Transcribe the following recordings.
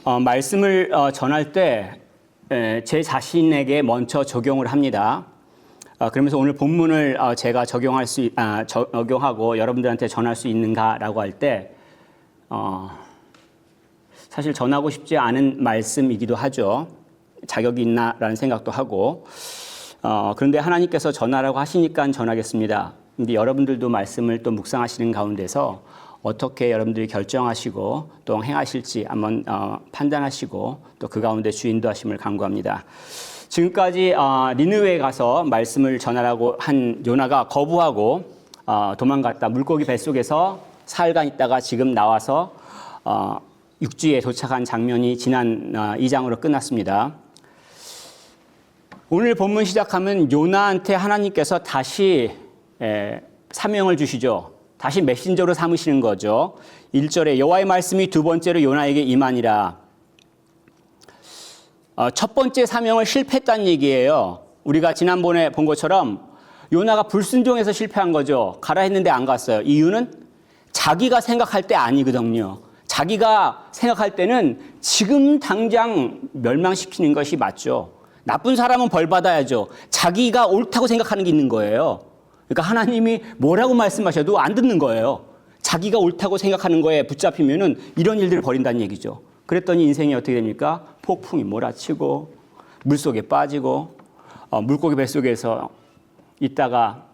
말씀을 전할 때 제 자신에게 먼저 적용을 합니다. 그러면서 오늘 본문을 제가 적용하고 여러분들한테 전할 수 있는가라고 할 때 사실 전하고 싶지 않은 말씀이기도 하죠. 자격이 있나라는 생각도 하고 그런데 하나님께서 전하라고 하시니까 전하겠습니다. 근데 여러분들도 말씀을 또 묵상하시는 가운데서 어떻게 여러분들이 결정하시고 또 행하실지 한번 판단하시고 또 그 가운데 주인도하심을 간구합니다. 지금까지 니느웨에 가서 말씀을 전하라고 한 요나가 거부하고 도망갔다. 물고기 뱃속에서 사흘간 있다가 지금 나와서 육지에 도착한 장면이 지난 2장으로 끝났습니다. 오늘 본문 시작하면 요나한테 하나님께서 다시 사명을 주시죠. 다시 메신저로 삼으시는 거죠. 1절에 여호와의 말씀이 두 번째로 요나에게 임하니라. 첫 번째 사명을 실패했다는 얘기예요. 우리가 지난번에 본 것처럼 요나가 불순종해서 실패한 거죠. 가라 했는데 안 갔어요. 이유는 자기가 생각할 때 아니거든요. 자기가 생각할 때는 지금 당장 멸망시키는 것이 맞죠. 나쁜 사람은 벌 받아야죠. 자기가 옳다고 생각하는 게 있는 거예요. 그러니까 하나님이 뭐라고 말씀하셔도 안 듣는 거예요. 자기가 옳다고 생각하는 거에 붙잡히면은 이런 일들을 벌인다는 얘기죠. 그랬더니 인생이 어떻게 됩니까? 폭풍이 몰아치고 물속에 빠지고 물고기 뱃속에서 있다가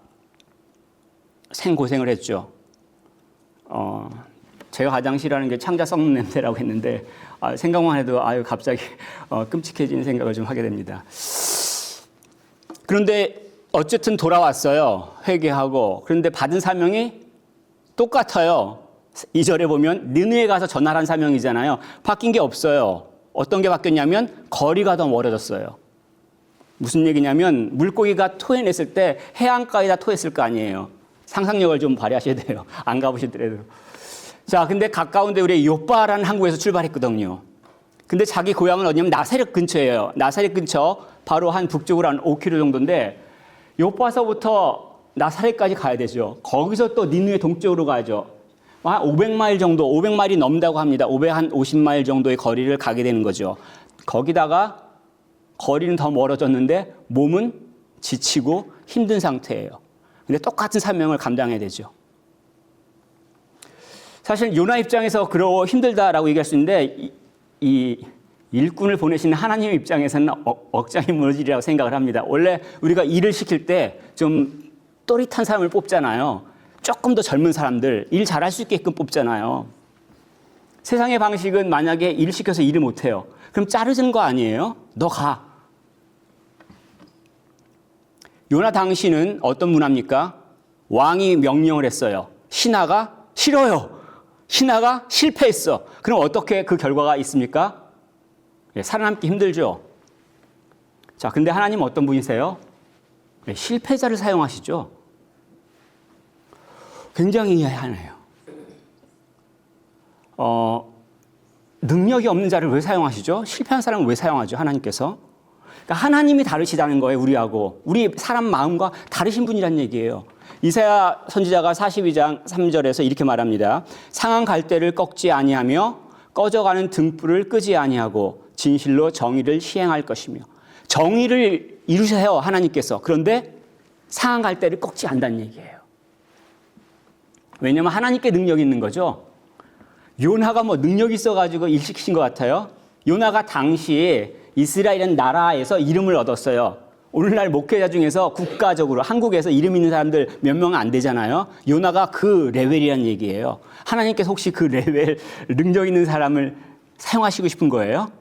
생고생을 했죠. 제가 가장 싫어하는 게 창자 썩는 냄새라고 했는데 생각만 해도 갑자기 끔찍해지는 생각을 좀 하게 됩니다. 그런데 어쨌든 돌아왔어요. 회개하고. 그런데 받은 사명이 똑같아요. 2절에 보면 느느에 가서 전하라는 사명이잖아요. 바뀐 게 없어요. 어떤 게 바뀌었냐면 거리가 더 멀어졌어요. 무슨 얘기냐면 물고기가 토해냈을 때 해안가에다 토했을 거 아니에요. 상상력을 좀 발휘하셔야 돼요. 안 가보시더라도. 자, 근데 가까운데 우리 요빠라는 항구에서 출발했거든요. 근데 자기 고향은 어디냐면 나사렛 근처예요. 나사렛 근처 바로 한 북쪽으로 한 5km 정도인데 요빠서부터 나사렛까지 가야 되죠. 거기서 또 니느웨 동쪽으로 가죠. 한 500마일 정도, 500마일이 넘다고 합니다. 550마일 정도의 거리를 가게 되는 거죠. 거기다가 거리는 더 멀어졌는데 몸은 지치고 힘든 상태예요. 근데 똑같은 사명을 감당해야 되죠. 사실 요나 입장에서 그러고 힘들다라고 얘기할 수 있는데 이 일꾼을 보내시는 하나님 입장에서는 억장이 무너지리라고 생각을 합니다. 원래 우리가 일을 시킬 때 좀 또릿한 사람을 뽑잖아요. 조금 더 젊은 사람들, 일 잘할 수 있게끔 뽑잖아요. 세상의 방식은 만약에 일 시켜서 일을 못해요. 그럼 자르는 거 아니에요? 너 가. 요나 당시는 어떤 문화입니까? 왕이 명령을 했어요. 신하가 싫어요. 신하가 실패했어. 그럼 어떻게 그 결과가 있습니까? 살아남기 힘들죠. 자, 근데 하나님 어떤 분이세요? 실패자를 사용하시죠. 굉장히 이해하네요. 능력이 없는 자를 왜 사용하시죠? 실패한 사람을 왜 사용하죠? 하나님께서. 그러니까 하나님이 다르시다는 거예요. 우리하고. 우리 사람 마음과 다르신 분이란 얘기예요. 이사야 선지자가 42장 3절에서 이렇게 말합니다. 상한 갈대를 꺾지 아니하며 꺼져가는 등불을 끄지 아니하고 진실로 정의를 시행할 것이며. 정의를 이루세요. 하나님께서. 그런데 상한 갈대를 꺾지 않는다는 얘기예요. 왜냐하면 하나님께 능력이 있는 거죠. 요나가 뭐 능력이 있어가지고 일 시키신 것 같아요. 요나가 당시에 이스라엘이라는 나라에서 이름을 얻었어요. 오늘날 목회자 중에서 국가적으로 한국에서 이름 있는 사람들 몇 명 안 되잖아요. 요나가 그 레벨이라는 얘기예요. 하나님께서 혹시 그 레벨 능력 있는 사람을 사용하시고 싶은 거예요?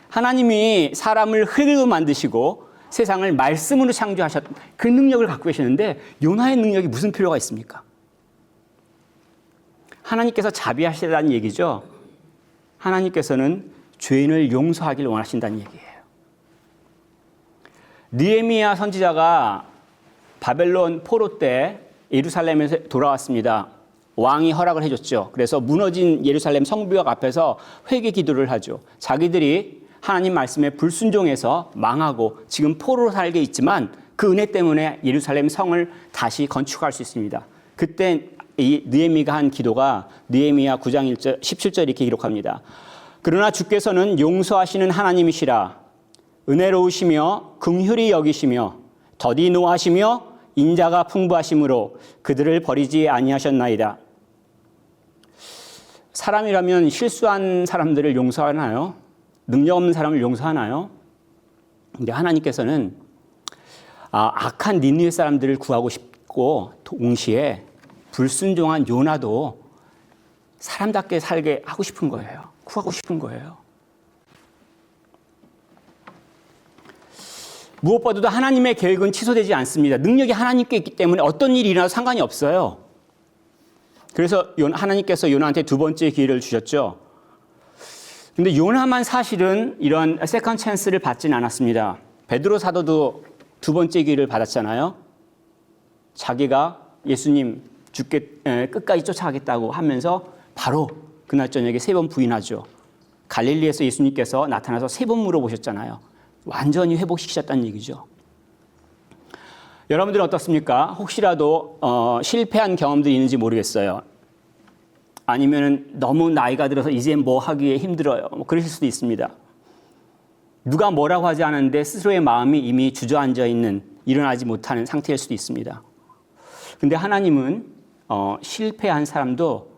하나님이 사람을 흙으로 만드시고 세상을 말씀으로 창조하셨던 그 능력을 갖고 계시는데 요나의 능력이 무슨 필요가 있습니까? 하나님께서 자비하시다는 얘기죠. 하나님께서는 죄인을 용서하기를 원하신다는 얘기예요. 느헤미야 선지자가 바벨론 포로 때 예루살렘에서 돌아왔습니다. 왕이 허락을 해줬죠. 그래서 무너진 예루살렘 성벽 앞에서 회개 기도를 하죠. 자기들이 하나님 말씀에 불순종해서 망하고 지금 포로로 살게 있지만 그 은혜 때문에 예루살렘 성을 다시 건축할 수 있습니다. 그때 이 느헤미가 한 기도가 느헤미야 9장 1절 17절 이렇게 기록합니다. 그러나 주께서는 용서하시는 하나님이시라. 은혜로우시며 긍휼히 여기시며 더디 노하시며 인자가 풍부하심으로 그들을 버리지 아니하셨나이다. 사람이라면 실수한 사람들을 용서하나요? 능력 없는 사람을 용서하나요? 근데 하나님께서는 악한 니느웨 사람들을 구하고 싶고 동시에 불순종한 요나도 사람답게 살게 하고 싶은 거예요. 구하고 싶은 거예요. 무엇보다도 하나님의 계획은 취소되지 않습니다. 능력이 하나님께 있기 때문에 어떤 일이 일어나도 상관이 없어요. 그래서 하나님께서 요나한테 두 번째 기회를 주셨죠. 근데 요나만 사실은 이런 세컨 찬스를 받지는 않았습니다. 베드로 사도도 두 번째 기회를 받았잖아요. 자기가 예수님 죽게 끝까지 쫓아가겠다고 하면서 바로 그날 저녁에 3번 부인하죠. 갈릴리에서 예수님께서 나타나서 3번 물어보셨잖아요. 완전히 회복시키셨다는 얘기죠. 여러분들은 어떻습니까? 혹시라도 실패한 경험들이 있는지 모르겠어요. 아니면 너무 나이가 들어서 이제 뭐 하기에 힘들어요. 뭐 그러실 수도 있습니다. 누가 뭐라고 하지 않았는데 스스로의 마음이 이미 주저앉아 있는, 일어나지 못하는 상태일 수도 있습니다. 근데 하나님은 실패한 사람도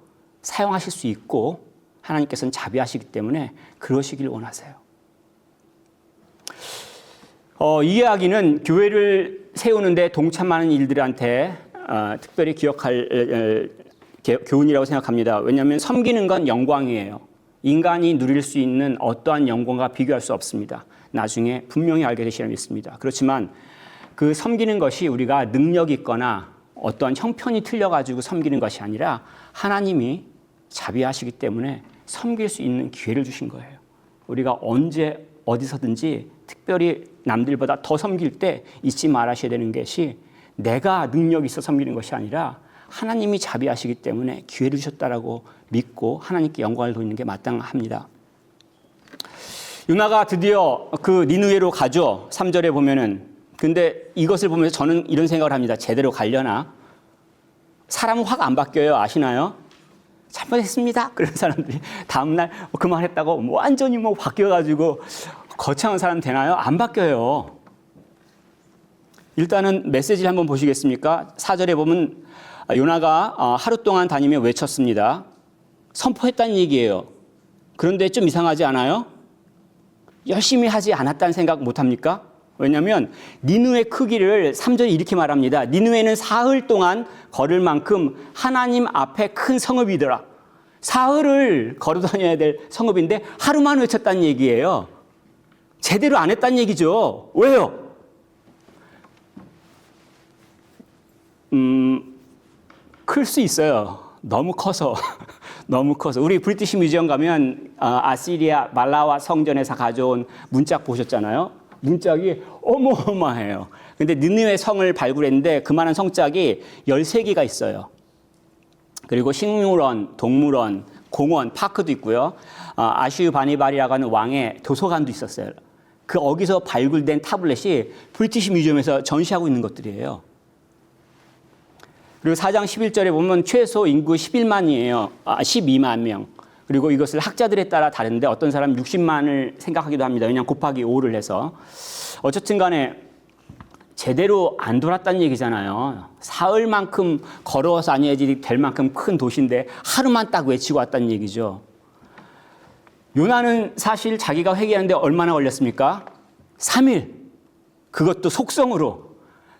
사용하실 수 있고 하나님께서는 자비하시기 때문에 그러시길 원하세요. 이 이야기는 교회를 세우는데 동참하는 일들한테 특별히 기억할 교훈이라고 생각합니다. 왜냐하면 섬기는 건 영광이에요. 인간이 누릴 수 있는 어떠한 영광과 비교할 수 없습니다. 나중에 분명히 알게 되시리라 믿습니다. 그렇지만 그 섬기는 것이 우리가 능력이 있거나 어떠한 형편이 틀려가지고 섬기는 것이 아니라 하나님이 자비하시기 때문에 섬길 수 있는 기회를 주신 거예요. 우리가 언제 어디서든지 특별히 남들보다 더 섬길 때 잊지 말아셔야 되는 것이 내가 능력이 있어 섬기는 것이 아니라 하나님이 자비하시기 때문에 기회를 주셨다라고 믿고 하나님께 영광을 돌리는 게 마땅합니다. 요나가 드디어 그 니느웨로 가죠. 3절에 보면은. 근데 이것을 보면서 저는 이런 생각을 합니다. 제대로 가려나? 사람은 확 안 바뀌어요. 아시나요? 잘못했습니다. 그런 사람들이 다음날 그만했다고 완전히 바뀌어가지고 거창한 사람 되나요? 안 바뀌어요. 일단은 메시지를 한번 보시겠습니까? 4절에 보면 요나가 하루 동안 다니며 외쳤습니다. 선포했다는 얘기예요. 그런데 좀 이상하지 않아요? 열심히 하지 않았다는 생각 못합니까? 왜냐하면 니느웨 크기를 3절에 이렇게 말합니다. 니느웨는 사흘 동안 걸을 만큼 하나님 앞에 큰 성읍이더라. 사흘을 걸어 다녀야 될 성읍인데 하루만 외쳤다는 얘기예요. 제대로 안 했다는 얘기죠. 왜요? 클 수 있어요. 너무 커서. 너무 커서. 우리 브리티시 뮤지엄 가면 아시리아 말라와 성전에서 가져온 문짝 보셨잖아요. 문짝이 어마어마해요. 근데 니느웨 성을 발굴했는데 그만한 성짝이 13개가 있어요. 그리고 식물원, 동물원, 공원, 파크도 있고요. 아슈바니발이라고 하는 왕의 도서관도 있었어요. 거기서 발굴된 타블렛이 브리티시 뮤지엄에서 전시하고 있는 것들이에요. 그리고 4장 11절에 보면 최소 인구 11만이에요. 12만 명. 그리고 이것을 학자들에 따라 다른데 어떤 사람은 60만을 생각하기도 합니다. 왜냐하면 곱하기 5를 해서. 어쨌든 간에 제대로 안 돌았다는 얘기잖아요. 사흘만큼 걸어서 다녀야지 될 만큼 큰 도시인데 하루만 딱 외치고 왔다는 얘기죠. 요나는 사실 자기가 회개하는데 얼마나 걸렸습니까? 3일. 그것도 속성으로.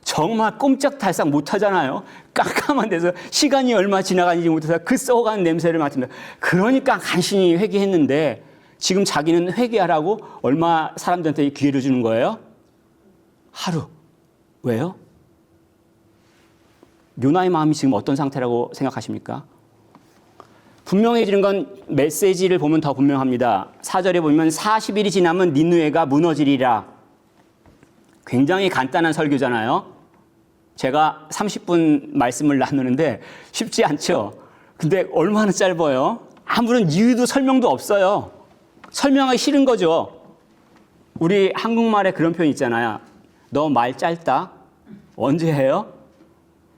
정말 꼼짝달싹 못하잖아요. 깜깜한 데서 시간이 얼마 지나가는지 못해서 그 썩어가는 냄새를 맡습니다. 그러니까 간신히 회개했는데 지금 자기는 회개하라고 얼마 사람들한테 기회를 주는 거예요? 하루. 왜요? 요나의 마음이 지금 어떤 상태라고 생각하십니까? 분명해지는 건 메시지를 보면 더 분명합니다. 4절에 보면 40일이 지나면 니느웨가 무너지리라. 굉장히 간단한 설교잖아요. 제가 30분 말씀을 나누는데 쉽지 않죠. 근데 얼마나 짧아요? 아무런 이유도 설명도 없어요. 설명하기 싫은 거죠. 우리 한국말에 그런 표현 있잖아요. 너 말 짧다. 언제 해요?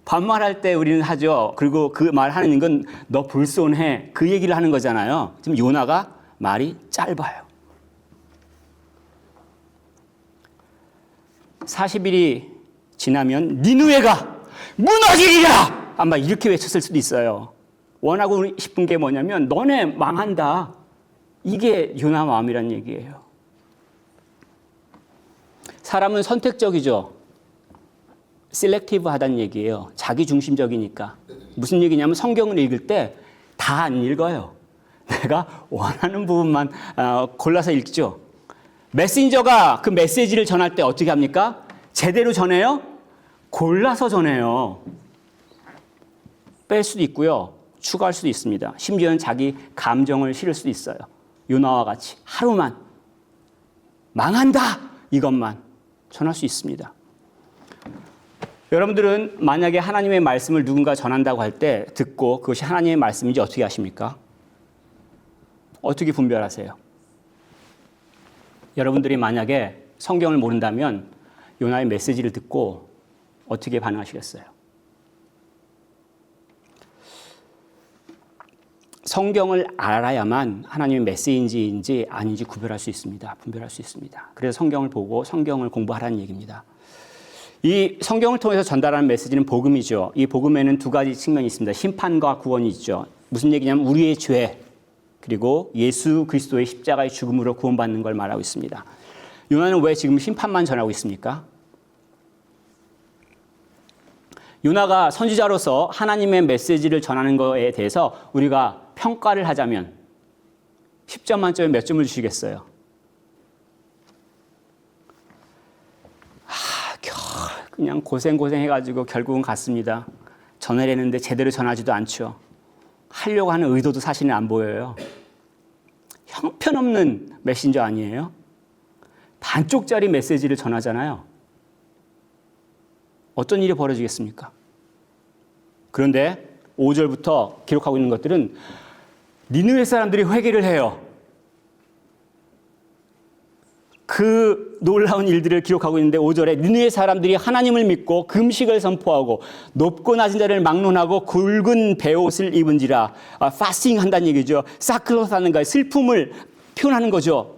반말할 때 우리는 하죠. 그리고 그 말 하는 건 너 불손해. 그 얘기를 하는 거잖아요. 지금 요나가 말이 짧아요. 40일이 지나면 니느웨가 무너지리라! 아마 이렇게 외쳤을 수도 있어요. 원하고 싶은 게 뭐냐면 너네 망한다. 이게 요나 마음이란 얘기예요. 사람은 선택적이죠. 셀렉티브하다는 얘기예요. 자기중심적이니까. 무슨 얘기냐면 성경을 읽을 때 다 안 읽어요. 내가 원하는 부분만 골라서 읽죠. 메신저가 그 메시지를 전할 때 어떻게 합니까? 제대로 전해요? 골라서 전해요. 뺄 수도 있고요. 추가할 수도 있습니다. 심지어는 자기 감정을 실을 수도 있어요. 요나와 같이 하루만 망한다! 이것만 전할 수 있습니다. 여러분들은 만약에 하나님의 말씀을 누군가 전한다고 할 때 듣고 그것이 하나님의 말씀인지 어떻게 하십니까? 어떻게 분별하세요? 여러분들이 만약에 성경을 모른다면 요나의 메시지를 듣고 어떻게 반응하시겠어요? 성경을 알아야만 하나님의 메시지인지 아닌지 구별할 수 있습니다. 분별할 수 있습니다. 그래서 성경을 보고 성경을 공부하라는 얘기입니다. 이 성경을 통해서 전달하는 메시지는 복음이죠. 이 복음에는 두 가지 측면이 있습니다. 심판과 구원이 있죠. 무슨 얘기냐면 우리의 죄 그리고 예수 그리스도의 십자가의 죽음으로 구원받는 걸 말하고 있습니다. 요나는 왜 지금 심판만 전하고 있습니까? 요나가 선지자로서 하나님의 메시지를 전하는 것에 대해서 우리가 평가를 하자면 10점 만점에 몇 점을 주시겠어요? 그냥 고생해가지고 결국은 갔습니다. 전하려는데 제대로 전하지도 않죠. 하려고 하는 의도도 사실은 안 보여요. 형편없는 메신저 아니에요? 반쪽짜리 메시지를 전하잖아요. 어떤 일이 벌어지겠습니까? 그런데 5절부터 기록하고 있는 것들은 니느웨 사람들이 회개를 해요. 그 놀라운 일들을 기록하고 있는데 5절에 니느웨 사람들이 하나님을 믿고 금식을 선포하고 높고 낮은 자를 막론하고 굵은 베옷을 입은지라. 파스팅 한다는 얘기죠. 사클로스 하는 거예요. 슬픔을 표현하는 거죠.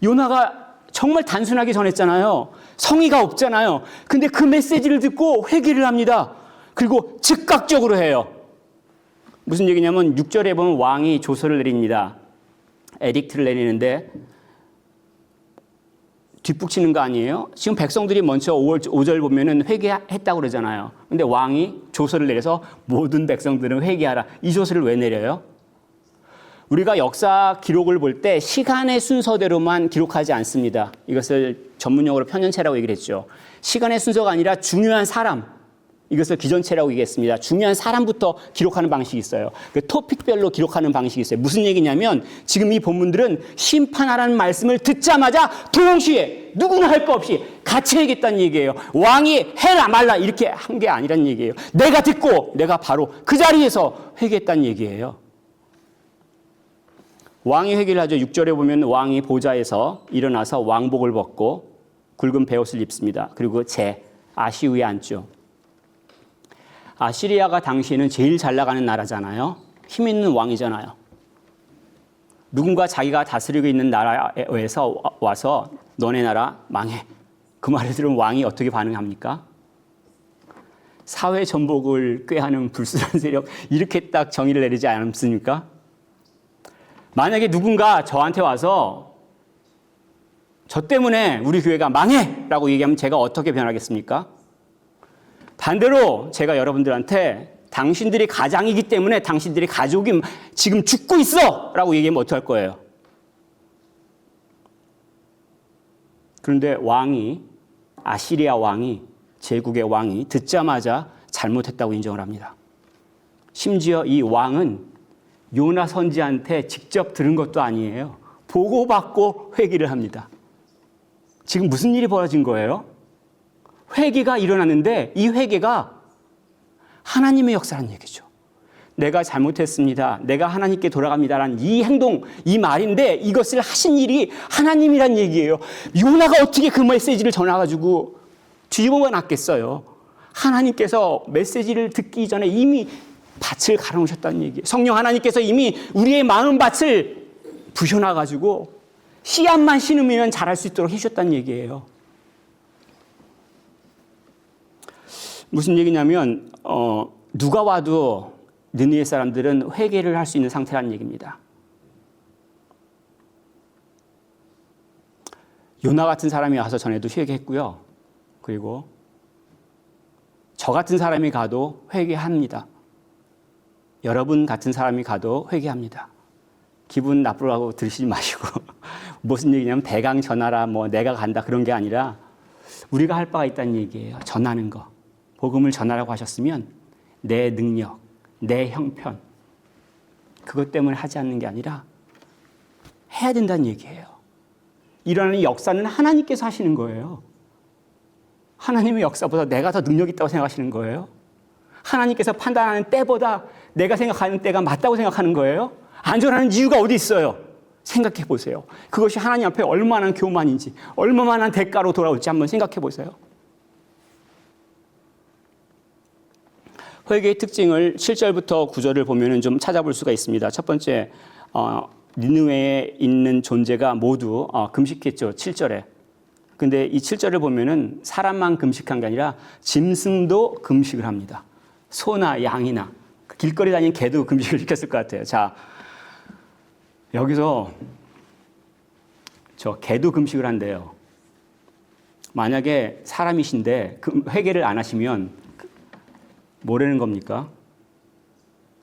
요나가 정말 단순하게 전했잖아요. 성의가 없잖아요. 근데 그 메시지를 듣고 회개를 합니다. 그리고 즉각적으로 해요. 무슨 얘기냐면 6절에 보면 왕이 조서를 내립니다. 에딕트를 내리는데 뒷북치는 거 아니에요? 지금 백성들이 먼저 5절 보면은 회개했다고 그러잖아요. 근데 왕이 조서를 내려서 모든 백성들은 회개하라. 이 조서를 왜 내려요? 우리가 역사 기록을 볼 때 시간의 순서대로만 기록하지 않습니다. 이것을 전문용어로 편연체라고 얘기를 했죠. 시간의 순서가 아니라 중요한 사람, 이것을 기전체라고 얘기했습니다. 중요한 사람부터 기록하는 방식이 있어요. 그 토픽별로 기록하는 방식이 있어요. 무슨 얘기냐면 지금 이 본문들은 심판하라는 말씀을 듣자마자 동시에 누구나 할 거 없이 같이 해야겠다는 얘기예요. 왕이 해라 말라 이렇게 한 게 아니란 얘기예요. 내가 듣고 내가 바로 그 자리에서 회개했다는 얘기예요. 왕이 회개를 하죠. 6절에 보면 왕이 보좌에서 일어나서 왕복을 벗고 굵은 베옷을 입습니다. 그리고 아시 위에 앉죠. 아시리아가 당시에는 제일 잘 나가는 나라잖아요. 힘 있는 왕이잖아요. 누군가 자기가 다스리고 있는 나라에서 와서 너네 나라 망해. 그 말을 들은 왕이 어떻게 반응합니까? 사회 전복을 꾀하는 불순한 세력 이렇게 딱 정의를 내리지 않습니까? 만약에 누군가 저한테 와서 저 때문에 우리 교회가 망해! 라고 얘기하면 제가 어떻게 변하겠습니까? 반대로 제가 여러분들한테 당신들이 가장이기 때문에 당신들이 가족이 지금 죽고 있어! 라고 얘기하면 어떡할 거예요? 그런데 아시리아 왕이, 제국의 왕이 듣자마자 잘못했다고 인정을 합니다. 심지어 이 왕은 요나 선지한테 직접 들은 것도 아니에요. 보고받고 회개를 합니다. 지금 무슨 일이 벌어진 거예요? 회개가 일어났는데 이 회개가 하나님의 역사라는 얘기죠. 내가 잘못했습니다. 내가 하나님께 돌아갑니다라는 이 행동, 이 말인데 이것을 하신 일이 하나님이란 얘기예요. 요나가 어떻게 그 메시지를 전해가지고 뒤집어 놨겠어요. 하나님께서 메시지를 듣기 전에 이미 밭을 갈아놓으셨다는 얘기예요. 성령 하나님께서 이미 우리의 마음밭을 부셔놔가지고 씨앗만 심으면 자랄 수 있도록 해주셨다는 얘기예요. 무슨 얘기냐면 누가 와도 느느웨 사람들은 회개를 할 수 있는 상태라는 얘기입니다. 요나 같은 사람이 와서 전에도 회개했고요. 그리고 저 같은 사람이 가도 회개합니다. 여러분 같은 사람이 가도 회개합니다. 기분 나쁘라고 들으시지 마시고 무슨 얘기냐면 대강 전하라 뭐 내가 간다 그런 게 아니라 우리가 할 바가 있다는 얘기예요. 전하는 거. 복음을 전하라고 하셨으면 내 능력, 내 형편 그것 때문에 하지 않는 게 아니라 해야 된다는 얘기예요. 일어나는 역사는 하나님께서 하시는 거예요. 하나님의 역사보다 내가 더 능력 있다고 생각하시는 거예요. 하나님께서 판단하는 때보다 내가 생각하는 때가 맞다고 생각하는 거예요. 안 전하는 이유가 어디 있어요? 생각해 보세요. 그것이 하나님 앞에 얼마나 교만인지, 얼마나 대가로 돌아올지 한번 생각해 보세요. 회개의 특징을 7절부터 9절을 보면 좀 찾아볼 수가 있습니다. 첫 번째, 니느웨에 있는 존재가 모두 금식했죠. 7절에. 근데 이 7절을 보면은 사람만 금식한 게 아니라 짐승도 금식을 합니다. 소나 양이나 길거리 다니는 개도 금식을 시켰을 것 같아요. 자, 여기서 저 개도 금식을 한대요. 만약에 사람이신데 회개를 안 하시면 뭐라는 겁니까?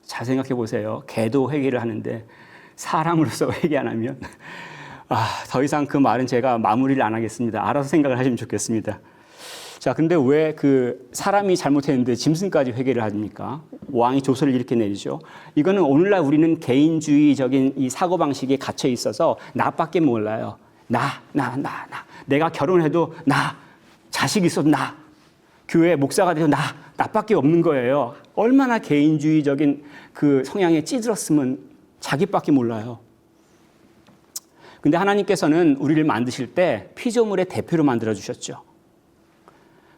잘 생각해 보세요. 개도 회개를 하는데 사람으로서 회개 안 하면 더 이상 그 말은 제가 마무리를 안 하겠습니다. 알아서 생각을 하시면 좋겠습니다. 자, 근데 왜 그 사람이 잘못했는데 짐승까지 회개를 합니까? 왕이 조서를 이렇게 내리죠. 이거는 오늘날 우리는 개인주의적인 이 사고방식에 갇혀 있어서 나밖에 몰라요. 나. 내가 결혼해도 나. 자식 있어도 나. 교회 목사가 돼도 나밖에 없는 거예요. 얼마나 개인주의적인 그 성향에 찌들었으면 자기밖에 몰라요. 근데 하나님께서는 우리를 만드실 때 피조물의 대표로 만들어주셨죠.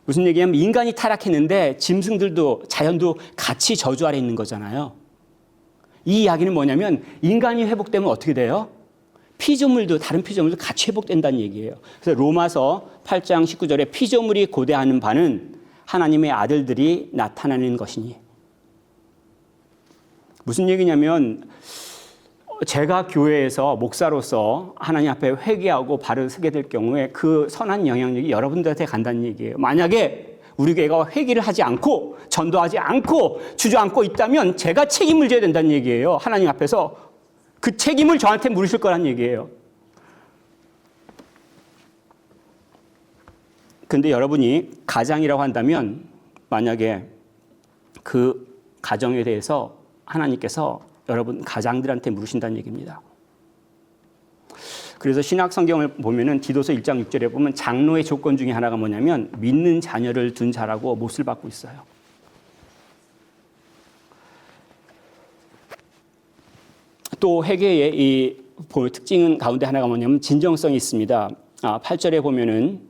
무슨 얘기냐면 인간이 타락했는데 짐승들도 자연도 같이 저주 아래 있는 거잖아요. 이 이야기는 뭐냐면 인간이 회복되면 어떻게 돼요? 피조물도 다른 피조물도 같이 회복된다는 얘기예요. 그래서 로마서 8장 19절에 피조물이 고대하는 바는 하나님의 아들들이 나타나는 것이니. 무슨 얘기냐면 제가 교회에서 목사로서 하나님 앞에 회개하고 발을 서게 될 경우에 그 선한 영향력이 여러분들한테 간다는 얘기예요. 만약에 우리 교회가 회개를 하지 않고 전도하지 않고 주저앉고 있다면 제가 책임을 져야 된다는 얘기예요. 하나님 앞에서 그 책임을 저한테 물으실 거란 얘기예요. 근데 여러분이 가장이라고 한다면 만약에 그 가정에 대해서 하나님께서 여러분 가장들한테 물으신다는 얘기입니다. 그래서 신약 성경을 보면은 디도서 1장 6절에 보면 장로의 조건 중에 하나가 뭐냐면 믿는 자녀를 둔 자라고 못을 받고 있어요. 또 회개의 이 특징은 가운데 하나가 뭐냐면 진정성이 있습니다. 8절에 보면은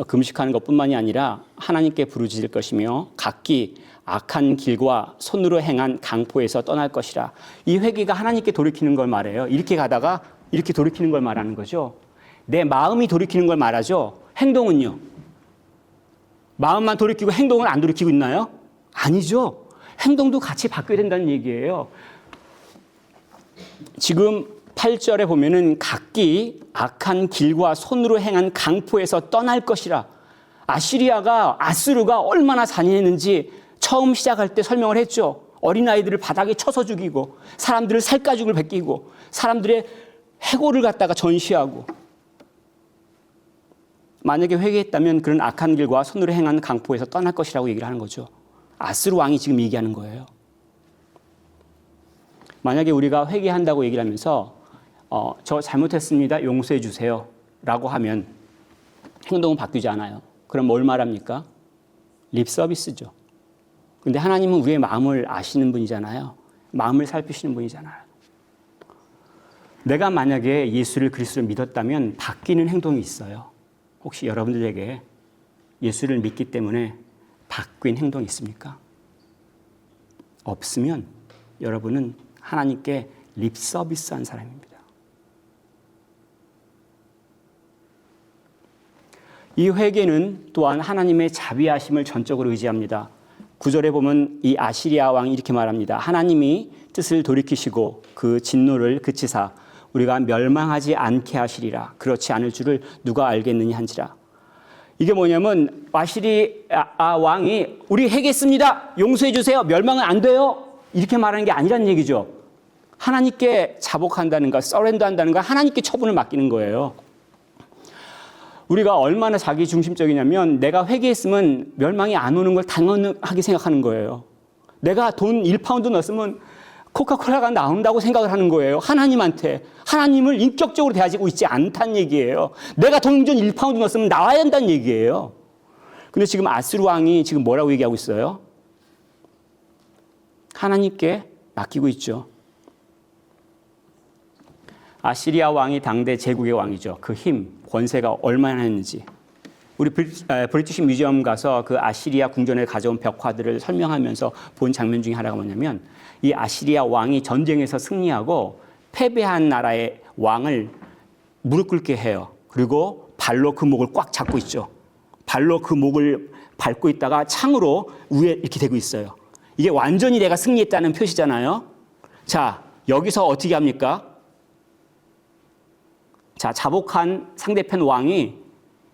금식하는 것뿐만이 아니라 하나님께 부르짖을 것이며 각기 악한 길과 손으로 행한 강포에서 떠날 것이라. 이 회개가 하나님께 돌이키는 걸 말해요. 이렇게 가다가 이렇게 돌이키는 걸 말하는 거죠. 내 마음이 돌이키는 걸 말하죠. 행동은요? 마음만 돌이키고 행동을 안 돌이키고 있나요? 아니죠. 행동도 같이 바뀌어야 된다는 얘기예요. 지금 8절에 보면은 각기 악한 길과 손으로 행한 강포에서 떠날 것이라. 아수르가 얼마나 잔인했는지 처음 시작할 때 설명을 했죠. 어린아이들을 바닥에 쳐서 죽이고 사람들을 살가죽을 벗기고 사람들의 해골을 갖다가 전시하고. 만약에 회개했다면 그런 악한 길과 손으로 행한 강포에서 떠날 것이라고 얘기를 하는 거죠. 아수르 왕이 지금 얘기하는 거예요. 만약에 우리가 회개한다고 얘기를 하면서 저 잘못했습니다. 용서해 주세요. 라고 하면 행동은 바뀌지 않아요. 그럼 뭘 말합니까? 립 서비스죠. 근데 하나님은 우리의 마음을 아시는 분이잖아요. 마음을 살피시는 분이잖아요. 내가 만약에 예수를 그리스도를 믿었다면 바뀌는 행동이 있어요. 혹시 여러분들에게 예수를 믿기 때문에 바뀐 행동이 있습니까? 없으면 여러분은 하나님께 립 서비스한 사람입니다. 이 회개는 또한 하나님의 자비하심을 전적으로 의지합니다. 9절에 보면 이 아시리아 왕이 이렇게 말합니다. 하나님이 뜻을 돌이키시고 그 진노를 그치사 우리가 멸망하지 않게 하시리라. 그렇지 않을 줄을 누가 알겠느냐 한지라. 이게 뭐냐면 아시리아 왕이 우리 회개했습니다. 용서해 주세요. 멸망은 안 돼요. 이렇게 말하는 게 아니란 얘기죠. 하나님께 자복한다는 것, 서렌더한다는 것, 하나님께 처분을 맡기는 거예요. 우리가 얼마나 자기 중심적이냐면 내가 회개했으면 멸망이 안 오는 걸 당연하게 생각하는 거예요. 내가 돈 1파운드 넣었으면 코카콜라가 나온다고 생각을 하는 거예요. 하나님한테. 하나님을 인격적으로 대하고 있지 않다는 얘기예요. 내가 동전 1파운드 넣었으면 나와야 한다는 얘기예요. 근데 지금 아스루 왕이 지금 뭐라고 얘기하고 있어요? 하나님께 맡기고 있죠. 아시리아 왕이 당대 제국의 왕이죠. 그 힘, 권세가 얼마나 했는지. 우리 브리티시 뮤지엄 가서 그 아시리아 궁전에 가져온 벽화들을 설명하면서 본 장면 중에 하나가 뭐냐면 이 아시리아 왕이 전쟁에서 승리하고 패배한 나라의 왕을 무릎 꿇게 해요. 그리고 발로 그 목을 꽉 잡고 있죠. 발로 그 목을 밟고 있다가 창으로 위에 이렇게 대고 있어요. 이게 완전히 내가 승리했다는 표시잖아요. 자, 여기서 어떻게 합니까? 자, 자복한 상대편 왕이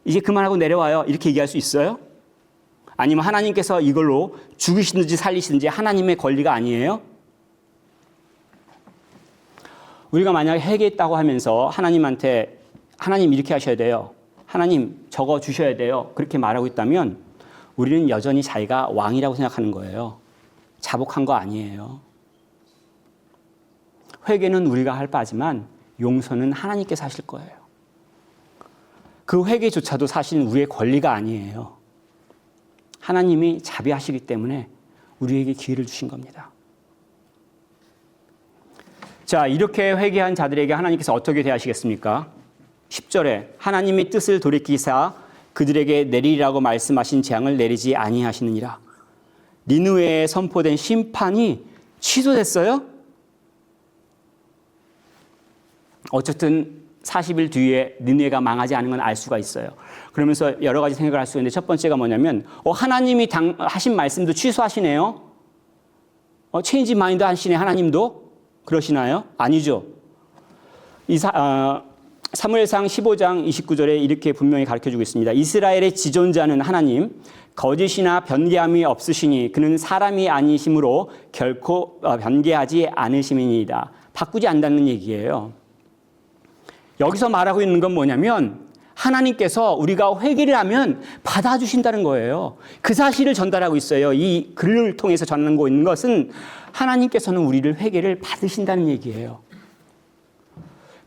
이제 그만하고 내려와요. 이렇게 얘기할 수 있어요? 아니면 하나님께서 이걸로 죽이시든지 살리시든지 하나님의 권리가 아니에요? 우리가 만약에 회개했다고 하면서 하나님한테 하나님 이렇게 하셔야 돼요. 하나님 저거 주셔야 돼요. 그렇게 말하고 있다면 우리는 여전히 자기가 왕이라고 생각하는 거예요. 자복한 거 아니에요. 회개는 우리가 할 바지만 용서는 하나님께서 하실 거예요. 그 회개조차도 사실은 우리의 권리가 아니에요. 하나님이 자비하시기 때문에 우리에게 기회를 주신 겁니다. 자, 이렇게 회개한 자들에게 하나님께서 어떻게 대하시겠습니까? 10절에 하나님이 뜻을 돌이키사 그들에게 내리라고 말씀하신 재앙을 내리지 아니하시느니라. 니느웨에 선포된 심판이 취소됐어요? 어쨌든 40일 뒤에 니느웨가 망하지 않은 건 알 수가 있어요. 그러면서 여러 가지 생각을 할 수 있는데 첫 번째가 뭐냐면 하나님이 하신 말씀도 취소하시네요. 체인지 마인드 하시네 하나님도? 그러시나요? 아니죠. 사무엘상 15장 29절에 이렇게 분명히 가르쳐주고 있습니다. 이스라엘의 지존자는 하나님, 거짓이나 변개함이 없으시니 그는 사람이 아니심으로 결코 변개하지 않으심이니이다. 바꾸지 않는다는 얘기예요. 여기서 말하고 있는 건 뭐냐면 하나님께서 우리가 회개를 하면 받아주신다는 거예요. 그 사실을 전달하고 있어요. 이 글을 통해서 전하고 있는 것은 하나님께서는 우리를 회개를 받으신다는 얘기예요.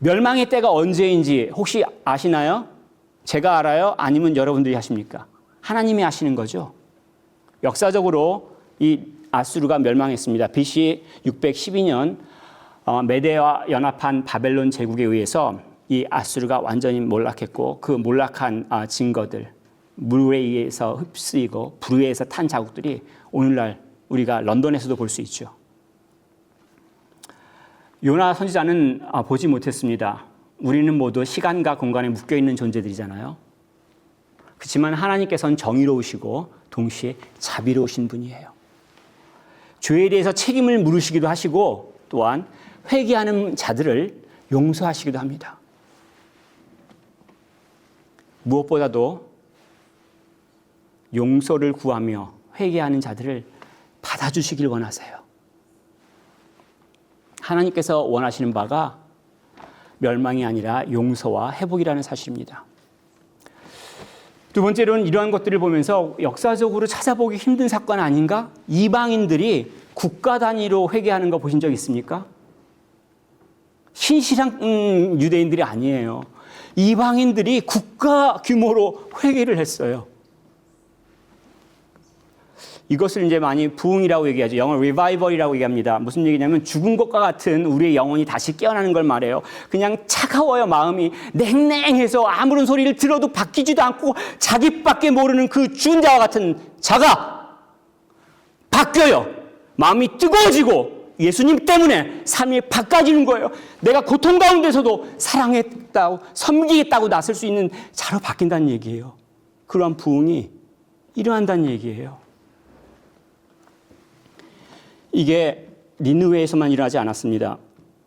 멸망의 때가 언제인지 혹시 아시나요? 제가 알아요? 아니면 여러분들이 아십니까? 하나님이 아시는 거죠. 역사적으로 이 아수르가 멸망했습니다. BC 612년 메대와 연합한 바벨론 제국에 의해서 이 아수르가 완전히 몰락했고 그 몰락한 증거들, 물에 의해서 흡수이고 불에 의해서 탄 자국들이 오늘날 우리가 런던에서도 볼 수 있죠. 요나 선지자는 보지 못했습니다. 우리는 모두 시간과 공간에 묶여있는 존재들이잖아요. 그렇지만 하나님께서는 정의로우시고 동시에 자비로우신 분이에요. 죄에 대해서 책임을 물으시기도 하시고 또한 회개하는 자들을 용서하시기도 합니다. 무엇보다도 용서를 구하며 회개하는 자들을 받아주시길 원하세요. 하나님께서 원하시는 바가 멸망이 아니라 용서와 회복이라는 사실입니다. 두 번째로는 이러한 것들을 보면서 역사적으로 찾아보기 힘든 사건 아닌가? 이방인들이 국가 단위로 회개하는 거 보신 적 있습니까? 신실한 유대인들이 아니에요. 이방인들이 국가 규모로 회개를 했어요. 이것을 이제 많이 부흥이라고 얘기하죠. 영어 리바이벌이라고 얘기합니다. 무슨 얘기냐면 죽은 것과 같은 우리의 영혼이 다시 깨어나는 걸 말해요. 그냥 차가워요. 마음이 냉랭해서 아무런 소리를 들어도 바뀌지도 않고 자기밖에 모르는 그 죽은 자와 같은 자가 바뀌어요. 마음이 뜨거워지고 예수님 때문에 삶이 바꿔지는 거예요. 내가 고통 가운데서도 사랑했다고 섬기겠다고 나설 수 있는 자로 바뀐다는 얘기예요. 그러한 부흥이 일어난다는 얘기예요. 이게 니느웨에서만 일어나지 않았습니다.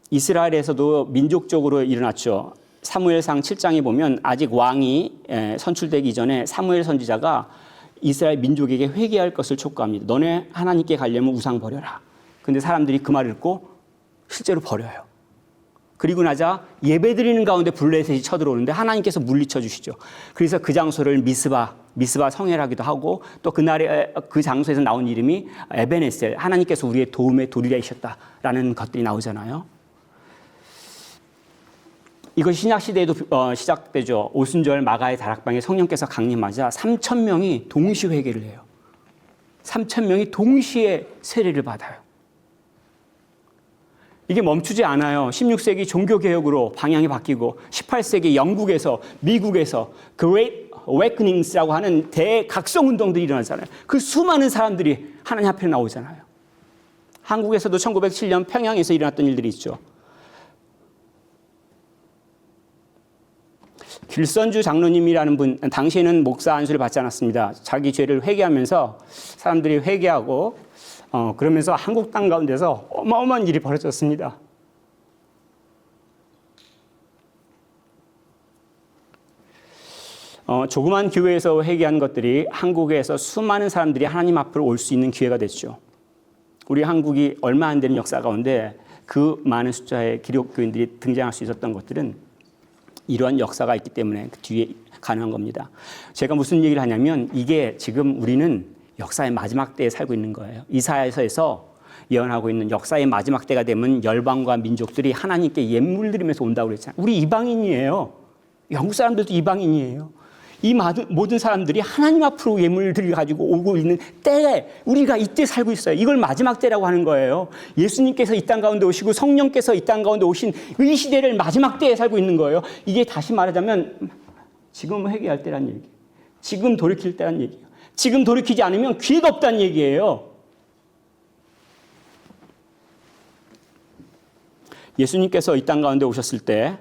이스라엘에서도 민족적으로 일어났죠. 사무엘상 7장에 보면 아직 왕이 선출되기 전에 사무엘 선지자가 이스라엘 민족에게 회개할 것을 촉구합니다. 너네 하나님께 가려면 우상 버려라. 근데 사람들이 그 말을 듣고 실제로 버려요. 그리고 나자 예배드리는 가운데 블레셋이 쳐들어오는데 하나님께서 물리쳐 주시죠. 그래서 그 장소를 미스바 성회라기도 하고 또 그날에 그 장소에서 나온 이름이 에베네셀, 하나님께서 우리의 도움의 도리이셨다라는 것들이 나오잖아요. 이것이 신약 시대에도 시작되죠. 오순절 마가의 다락방에 성령께서 강림하자 3,000명이 동시 회개를 해요. 3,000명이 동시에 세례를 받아요. 이게 멈추지 않아요. 16세기 종교개혁으로 방향이 바뀌고 18세기 영국에서 미국에서 Great Awakenings라고 하는 대각성운동들이 일어나잖아요. 그 수많은 사람들이 하나님 앞에 나오잖아요. 한국에서도 1907년 평양에서 일어났던 일들이 있죠. 길선주 장로님이라는 분, 당시에는 목사 안수를 받지 않았습니다. 자기 죄를 회개하면서 사람들이 회개하고 그러면서 한국 땅 가운데서 어마어마한 일이 벌어졌습니다. 조그만 교회에서 회개한 것들이 한국에서 수많은 사람들이 하나님 앞으로 올 수 있는 기회가 됐죠. 우리 한국이 얼마 안 되는 역사 가운데 그 많은 숫자의 기독교인들이 등장할 수 있었던 것들은 이러한 역사가 있기 때문에 그 뒤에 가능한 겁니다. 제가 무슨 얘기를 하냐면 이게 지금 우리는 역사의 마지막 때에 살고 있는 거예요. 이사야서에서 예언하고 있는 역사의 마지막 때가 되면 열방과 민족들이 하나님께 예물 드리면서 온다고 그랬잖아요. 우리 이방인이에요. 영국 사람들도 이방인이에요. 이 모든 사람들이 하나님 앞으로 예물들을 가지고 오고 있는 때에 우리가 이때 살고 있어요. 이걸 마지막 때라고 하는 거예요. 예수님께서 이 땅 가운데 오시고 성령께서 이 땅 가운데 오신 이 시대를 마지막 때에 살고 있는 거예요. 이게 다시 말하자면 지금 회개할 때란 얘기예요. 지금 돌이킬 때란 얘기예요. 지금 돌이키지 않으면 기회가 없다는 얘기예요. 예수님께서 이 땅 가운데 오셨을 때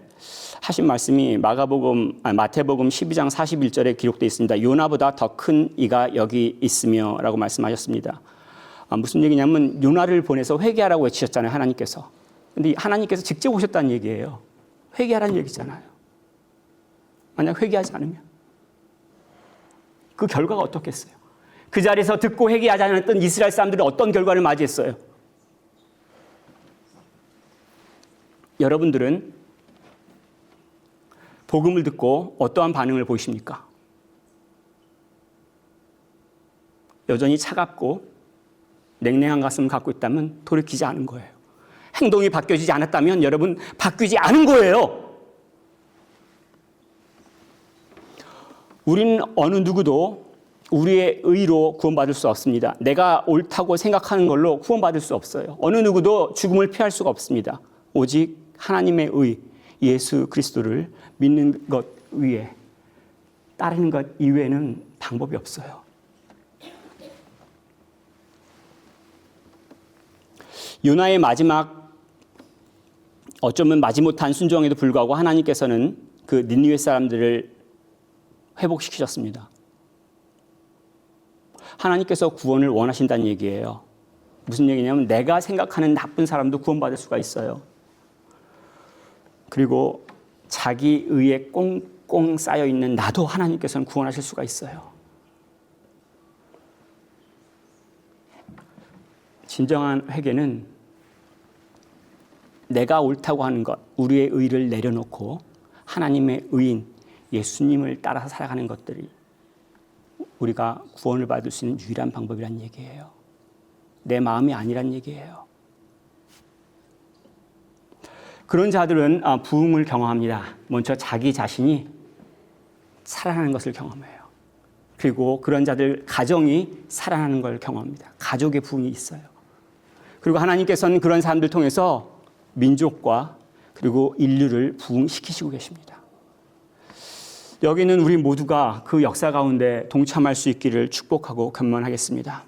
하신 말씀이 마태복음 12장 41절에 기록되어 있습니다. 요나보다 더 큰 이가 여기 있으며 라고 말씀하셨습니다. 무슨 얘기냐면 요나를 보내서 회개하라고 외치셨잖아요. 하나님께서. 근데 하나님께서 직접 오셨다는 얘기예요. 회개하라는 얘기잖아요. 만약 회개하지 않으면 그 결과가 어떻겠어요? 그 자리에서 듣고 회개하지 않았던 이스라엘 사람들이 어떤 결과를 맞이했어요? 여러분들은 복음을 듣고 어떠한 반응을 보이십니까? 여전히 차갑고 냉랭한 가슴을 갖고 있다면 돌이키지 않은 거예요. 행동이 바뀌어지지 않았다면 여러분 바뀌지 않은 거예요. 우리는 어느 누구도 우리의 의로 구원받을 수 없습니다. 내가 옳다고 생각하는 걸로 구원받을 수 없어요. 어느 누구도 죽음을 피할 수가 없습니다. 오직 하나님의 의, 예수 그리스도를 믿는 것 위에 따르는 것 이외에는 방법이 없어요. 요나의 마지막 어쩌면 마지못한 순종에도 불구하고 하나님께서는 그 니느웨 사람들을 회복시키셨습니다. 하나님께서 구원을 원하신다는 얘기예요. 무슨 얘기냐면 내가 생각하는 나쁜 사람도 구원받을 수가 있어요. 그리고 자기 의에 꽁꽁 쌓여있는 나도 하나님께서는 구원하실 수가 있어요. 진정한 회개는 내가 옳다고 하는 것, 우리의 의를 내려놓고 하나님의 의인 예수님을 따라서 살아가는 것들이 우리가 구원을 받을 수 있는 유일한 방법이란 얘기예요. 내 마음이 아니란 얘기예요. 그런 자들은 부흥을 경험합니다. 먼저 자기 자신이 살아나는 것을 경험해요. 그리고 그런 자들 가정이 살아나는 걸 경험합니다. 가족의 부흥이 있어요. 그리고 하나님께서는 그런 사람들 통해서 민족과 그리고 인류를 부흥시키시고 계십니다. 여기는 우리 모두가 그 역사 가운데 동참할 수 있기를 축복하고 견면하겠습니다.